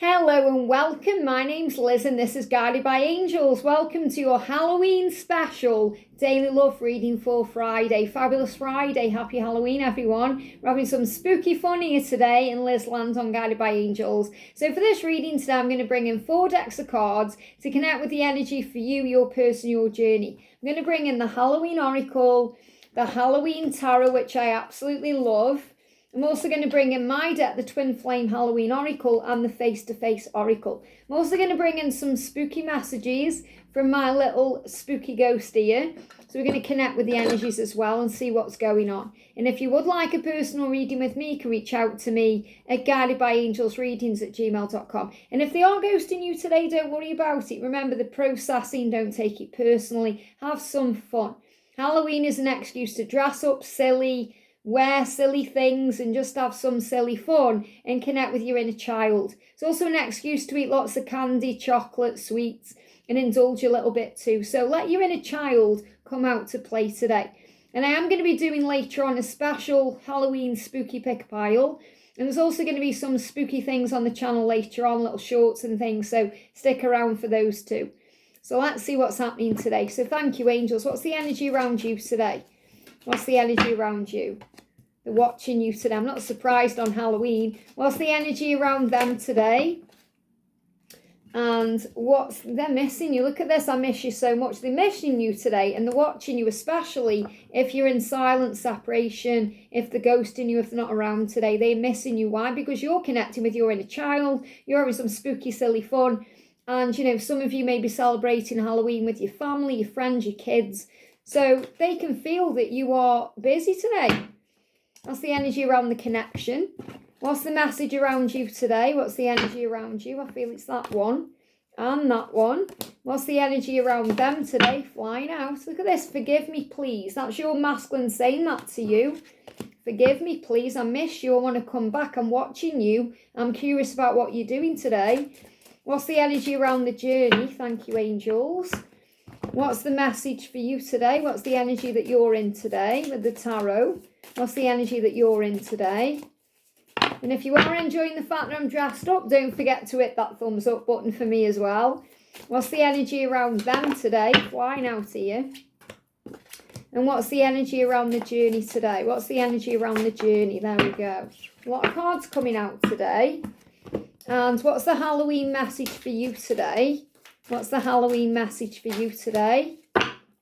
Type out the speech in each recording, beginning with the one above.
Hello and welcome. My name's Liz and this is Guided by Angels. Welcome to your Halloween special daily love reading for Friday. Fabulous Friday. Happy Halloween, everyone. We're having some spooky fun here today in Liz Land on Guided by Angels. So for this reading today, I'm going to bring in 4 decks of cards to connect with the energy for you, your person, your journey. I'm going to bring in the Halloween Oracle, the Halloween Tarot, which I absolutely love. I'm also going to bring in my deck, the Twin Flame Halloween Oracle and the Face-to-Face Oracle. I'm also going to bring in some spooky messages from my little spooky ghost here. So we're going to connect with the energies as well and see what's going on. And if you would like a personal reading with me, you can reach out to me at guidedbyangelsreadings@gmail.com. And if they are ghosting you today, don't worry about it. Remember the processing, don't take it personally. Have some fun. Halloween is an excuse to dress up silly, wear silly things and just have some silly fun and connect with your inner child. It's also an excuse to eat lots of candy, chocolate, sweets and indulge a little bit too. So let your inner child come out to play today. And I am going to be doing later on a special Halloween spooky pick pile. And there's also going to be some spooky things on the channel later on, little shorts and things. So stick around for those too. So let's see what's happening today. So thank you, angels. What's the energy around you today? What's the energy around you? They're watching you today. I'm not surprised on Halloween. What's the energy around them today? And they're missing you. Look at this. I miss you so much. They're missing you today and they're watching you, especially if you're in silent separation, if they're ghosting you, if they're not around today. They're missing you. Why? Because you're connecting with your inner child. You're having some spooky, silly fun. And, you know, some of you may be celebrating Halloween with your family, your friends, your kids. So they can feel that you are busy today. That's the energy around the connection. What's the message around you today? What's the energy around you? I feel it's that one and that one. What's the energy around them today? Flying out. Look at this. Forgive me, please. That's your masculine saying that to you. Forgive me, please. I miss you. I want to come back. I'm watching you. I'm curious about what you're doing today. What's the energy around the journey? Thank you, angels. What's the message for you today? What's the energy that you're in today with the tarot? What's the energy that you're in today? And if you are enjoying the fact that I'm dressed up, don't forget to hit that thumbs up button for me as well. What's the energy around them today? Flying out here. And what's the energy around the journey today? What's the energy around the journey? There we go. A lot of cards coming out today. And what's the Halloween message for you today? What's the Halloween message for you today?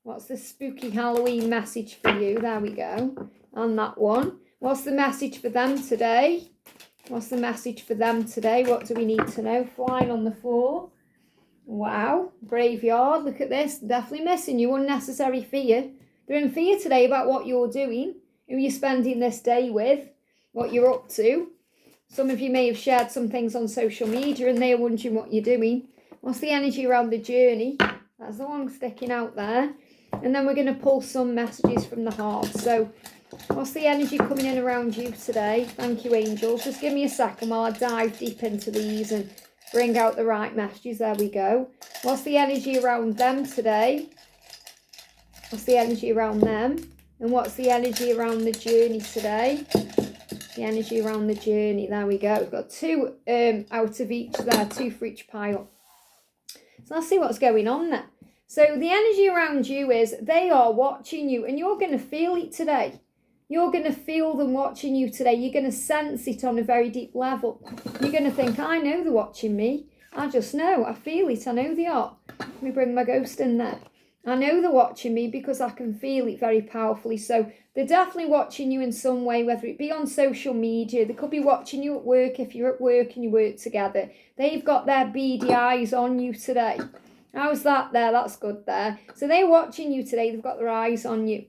What's the spooky Halloween message for you? There we go. On that one. What's the message for them today? What's the message for them today? What do we need to know? Flying on the floor. Wow. Graveyard. Look at this. Definitely missing you. Unnecessary fear. They're in fear today about what you're doing, who you're spending this day with, what you're up to. Some of you may have shared some things on social media and they're wondering what you're doing. What's the energy around the journey? That's the one sticking out there. And then we're going to pull some messages from the heart. So what's the energy coming in around you today? Thank you, angels. Just give me a second while I dive deep into these and bring out the right messages. There we go. What's the energy around them today? What's the energy around them? And what's the energy around the journey today? The energy around the journey. There we go. We've got 2 out of each there, 2 for each pile. So let's see what's going on there. So the energy around you is they are watching you and you're going to feel it today. You're going to feel them watching you today. You're going to sense it on a very deep level. You're going to think, I know they're watching me. I just know. I feel it. I know they are. Let me bring my ghost in there. I know they're watching me because I can feel it very powerfully. So they're definitely watching you in some way, whether it be on social media. They could be watching you at work if you're at work and you work together. They've got their beady eyes on you today. How's that there? That's good there. So they're watching you today. They've got their eyes on you.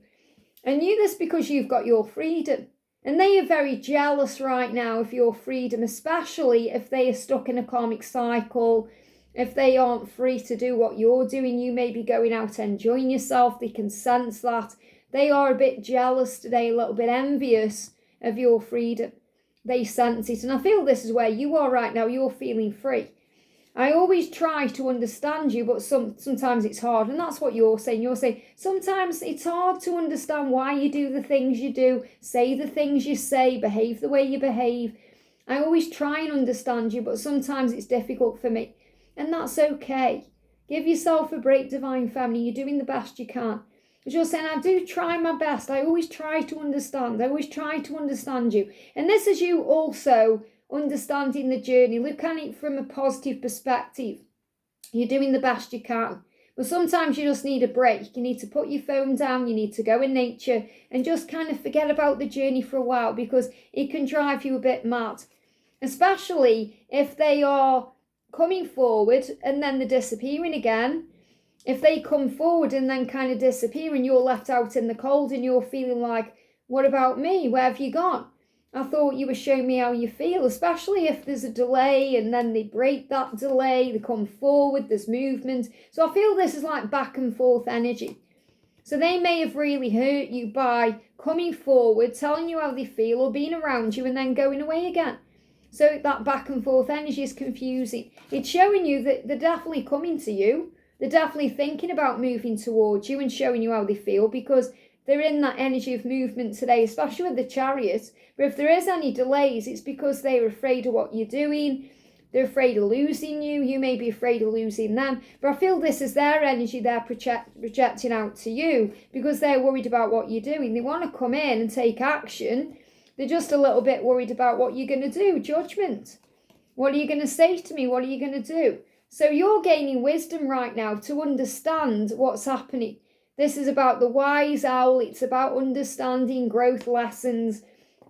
And you this because you've got your freedom. And they are very jealous right now of your freedom, especially if they are stuck in a karmic cycle. If they aren't free to do what you're doing, you may be going out enjoying yourself. They can sense that. They are a bit jealous today, a little bit envious of your freedom. They sense it. And I feel this is where you are right now. You're feeling free. I always try to understand you, but sometimes it's hard. And that's what you're saying. You're saying sometimes it's hard to understand why you do the things you do, say the things you say, behave the way you behave. I always try and understand you, but sometimes it's difficult for me. And that's okay. Give yourself a break, Divine Feminine. You're doing the best you can. As you're saying, I do try my best. I always try to understand. I always try to understand you. And this is you also understanding the journey. Look at it from a positive perspective. You're doing the best you can. But sometimes you just need a break. You need to put your phone down. You need to go in nature and just kind of forget about the journey for a while, because it can drive you a bit mad. Especially if they are coming forward and then they're disappearing again. If they come forward and then kind of disappear and you're left out in the cold and you're feeling like, what about me? Where have you gone? I thought you were showing me how you feel, especially if there's a delay and then they break that delay, they come forward, there's movement. So I feel this is like back and forth energy. So they may have really hurt you by coming forward, telling you how they feel or being around you and then going away again. So that back and forth energy is confusing. It's showing you that they're definitely coming to you. They're definitely thinking about moving towards you and showing you how they feel, because they're in that energy of movement today, especially with the Chariot. But if there is any delays, it's because they're afraid of what you're doing. They're afraid of losing you. You may be afraid of losing them. But I feel this is their energy they're projecting out to you, because they're worried about what you're doing. They want to come in and take action. They're just a little bit worried about what you're going to do. Judgment. What are you going to say to me? What are you going to do? So you're gaining wisdom right now to understand what's happening. This is about the wise owl. It's about understanding growth lessons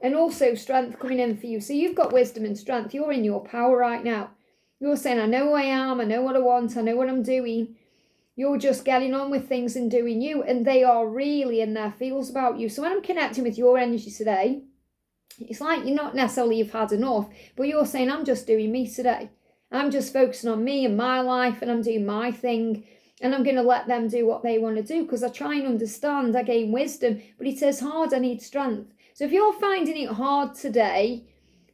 and also strength coming in for you. So you've got wisdom and strength. You're in your power right now. You're saying, I know who I am. I know what I want. I know what I'm doing. You're just getting on with things and doing you. And they are really in their feels about you. So when I'm connecting with your energy today, it's like you're not necessarily you've had enough, but you're saying, I'm just doing me today. I'm just focusing on me and my life, and I'm doing my thing, and I'm going to let them do what they want to do, because I try and understand, I gain wisdom, but it says hard, I need strength. So if you're finding it hard today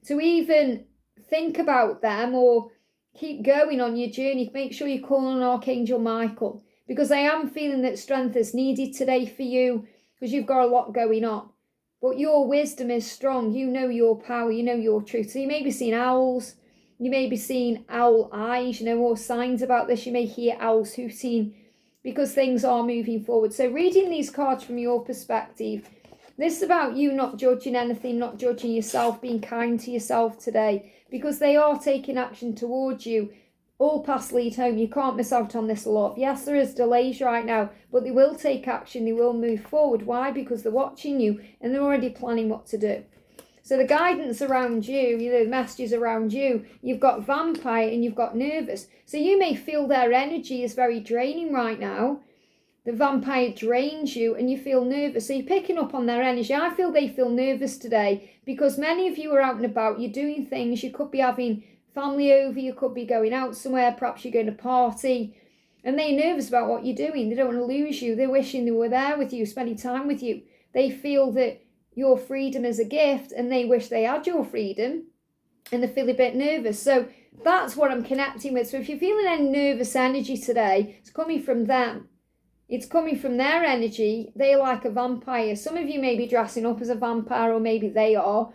to even think about them or keep going on your journey, make sure you call on Archangel Michael, because I am feeling that strength is needed today for you, because you've got a lot going on. But your wisdom is strong. You know your power. You know your truth. So you may be seeing owls. You may be seeing owl eyes, or signs about this. You may hear owls hooting, because things are moving forward. So reading these cards from your perspective, this is about you not judging anything, not judging yourself, being kind to yourself today, because they are taking action towards you. All paths lead home. You can't miss out on this, love. Yes, there is delays right now, but they will take action. They will move forward. Why? Because they're watching you and they're already planning what to do. So the guidance around you, the messages around you, you've got vampire and you've got nervous. So you may feel their energy is very draining right now. The vampire drains you and you feel nervous. So you're picking up on their energy. I feel they feel nervous today because many of you are out and about. You're doing things. You could be having family over. You could be going out somewhere. Perhaps you're going to party. And they're nervous about what you're doing. They don't want to lose you. They're wishing they were there with you, spending time with you. They feel that your freedom is a gift and they wish they had your freedom and they feel a bit nervous. So that's what I'm connecting with. So if you're feeling any nervous energy today, it's coming from them. It's coming from their energy. They're like a vampire. Some of you may be dressing up as a vampire, or maybe they are.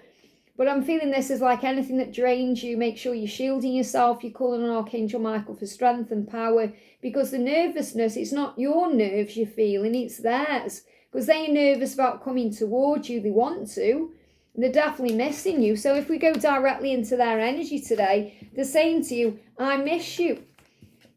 But I'm feeling this is like anything that drains you. Make sure you're shielding yourself. You're calling on Archangel Michael for strength and power, because the nervousness, it's not your nerves you're feeling, it's theirs. Because they're nervous about coming towards you. They want to. They're definitely missing you. So if we go directly into their energy today, they're saying to you, I miss you.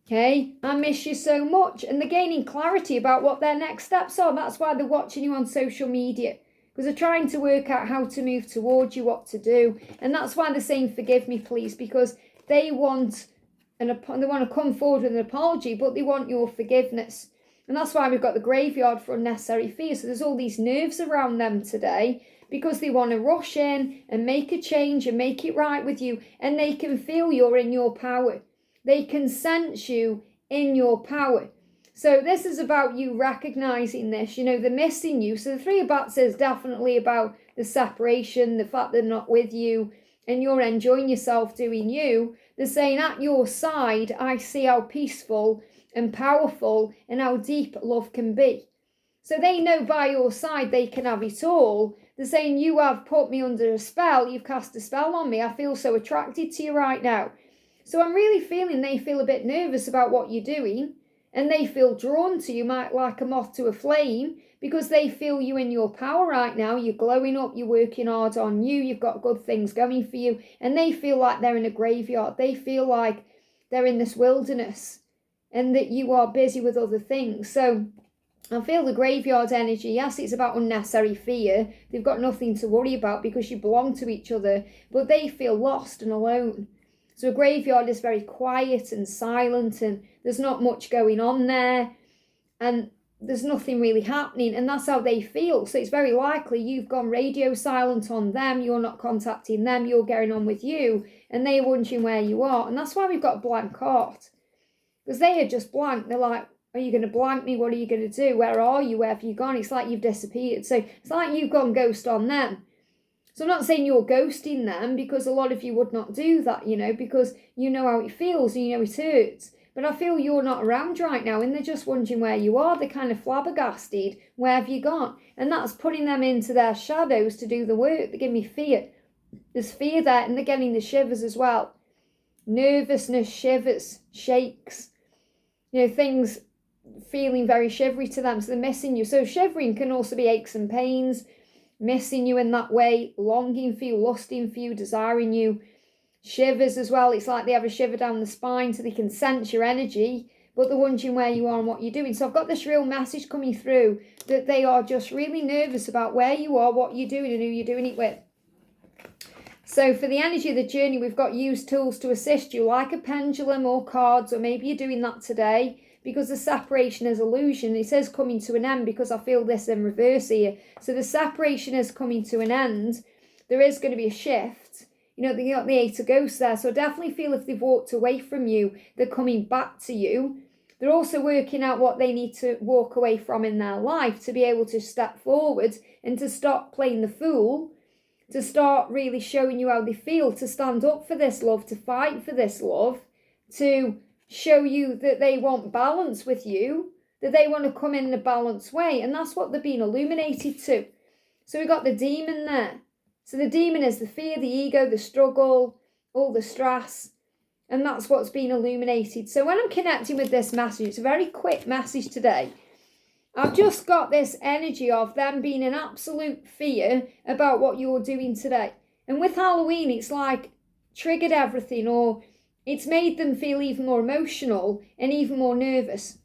Okay, I miss you so much. And they're gaining clarity about what their next steps are. That's why they're watching you on social media. Because they're trying to work out how to move towards you, what to do. And that's why they're saying, forgive me, please. Because they want to come forward with an apology, but they want your forgiveness. And that's why we've got the graveyard for unnecessary fear. So there's all these nerves around them today, because they want to rush in and make a change and make it right with you. And they can feel you're in your power. They can sense you in your power. So this is about you recognizing this. They're missing you. So the Three of Bats is definitely about the separation, the fact they're not with you, and you're enjoying yourself doing you. They're saying, at your side, I see how peaceful and powerful and how deep love can be. So they know by your side they can have it all, They're saying, you have put me under a spell. You've cast a spell on me. I feel so attracted to you right now. So I'm really feeling they feel a bit nervous about what you're doing. And they feel drawn to you like a moth to a flame, because they feel you in your power right now. You're glowing up. You're working hard on you. You've got good things going for you. And they feel like they're in a graveyard. They feel like they're in this wilderness and that you are busy with other things. So I feel the graveyard energy. Yes, it's about unnecessary fear. They've got nothing to worry about because you belong to each other, but they feel lost and alone. So a graveyard is very quiet and silent, and there's not much going on there, and there's nothing really happening, and that's how they feel. So it's very likely you've gone radio silent on them, you're not contacting them, you're getting on with you, and they're wondering where you are. And that's why we've got a blank heart, because they are just blank. They're like, are you going to blank me? What are you going to do? Where are you? Where have you gone? It's like you've disappeared. So it's like you've gone ghost on them. So I'm not saying you're ghosting them, because a lot of you would not do that, because you know how it feels and you know it hurts. But I feel you're not around right now, and they're just wondering where you are. They're kind of flabbergasted. Where have you gone? And that's putting them into their shadows to do the work. They give me fear. There's fear there, and they're getting the shivers as well. Nervousness, shivers, shakes. Things feeling very shivery to them. So they're missing you. So shivering can also be aches and pains. Missing you in that way, longing for you, lusting for you, desiring you. Shivers as well. It's like they have a shiver down the spine, so they can sense your energy, but they're wondering where you are and what you're doing. So I've got this real message coming through that they are just really nervous about where you are, what you're doing, and who you're doing it with. So for the energy of the journey, we've got used tools to assist you, like a pendulum or cards, or maybe you're doing that today, because the separation is illusion. It says coming to an end, because I feel this in reverse here. So the separation is coming to an end. There is going to be a shift. They got the Eight of Ghosts there. So I definitely feel if they've walked away from you, they're coming back to you. They're also working out what they need to walk away from in their life to be able to step forward and to stop playing the fool, to start really showing you how they feel, to stand up for this love, to fight for this love, to show you that they want balance with you, that they want to come in a balanced way. And that's what they're being illuminated to. So we got the demon there. So the demon is the fear, the ego, the struggle, all the stress. And that's what's being illuminated. So when I'm connecting with this message, it's a very quick message today. I've just got this energy of them being in absolute fear about what you're doing today. And with Halloween, it's like triggered everything, or it's made them feel even more emotional and even more nervous.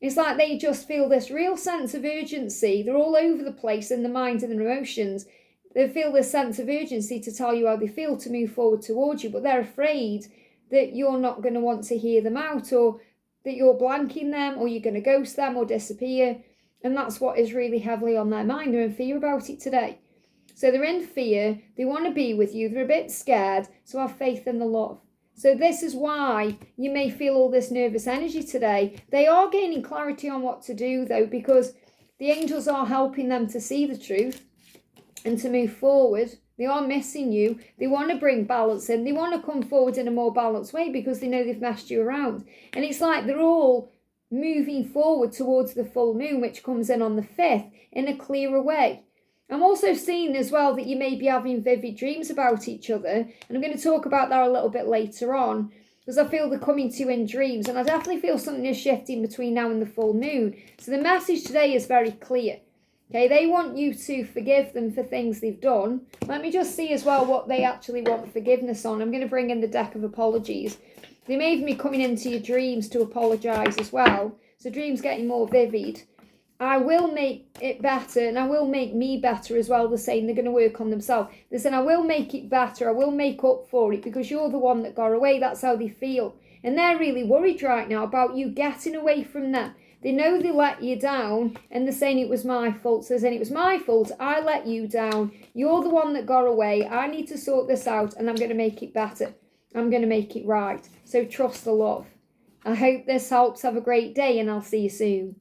It's like they just feel this real sense of urgency. They're all over the place in the mind and their emotions. They feel this sense of urgency to tell you how they feel, to move forward towards you, but they're afraid that you're not going to want to hear them out, or that you're blanking them, or you're going to ghost them or disappear. And that's what is really heavily on their mind. They're in fear about it today. So they're in fear. They want to be with you. They're a bit scared. So have faith in the love. So this is why you may feel all this nervous energy today. They are gaining clarity on what to do, though, because the angels are helping them to see the truth and to move forward. They are missing you. They want to bring balance in. They want to come forward in a more balanced way because they know they've messed you around. And it's like they're all moving forward towards the full moon, which comes in on the 5th, in a clearer way. I'm also seeing as well that you may be having vivid dreams about each other. And I'm going to talk about that a little bit later on, because I feel they're coming to you in dreams. And I definitely feel something is shifting between now and the full moon. So the message today is very clear. Okay, they want you to forgive them for things they've done. Let me just see as well what they actually want forgiveness on. I'm going to bring in the deck of apologies. They may even be coming into your dreams to apologise as well. So dreams getting more vivid. I will make it better, and I will make me better as well. They're saying they're going to work on themselves. They're saying, I will make it better. I will make up for it because you're the one that got away. That's how they feel. And they're really worried right now about you getting away from them. They know they let you down, and they're saying it was my fault. So they're saying it was my fault. I let you down. You're the one that got away. I need to sort this out, and I'm going to make it better. I'm going to make it right. So trust the love. I hope this helps. Have a great day, and I'll see you soon.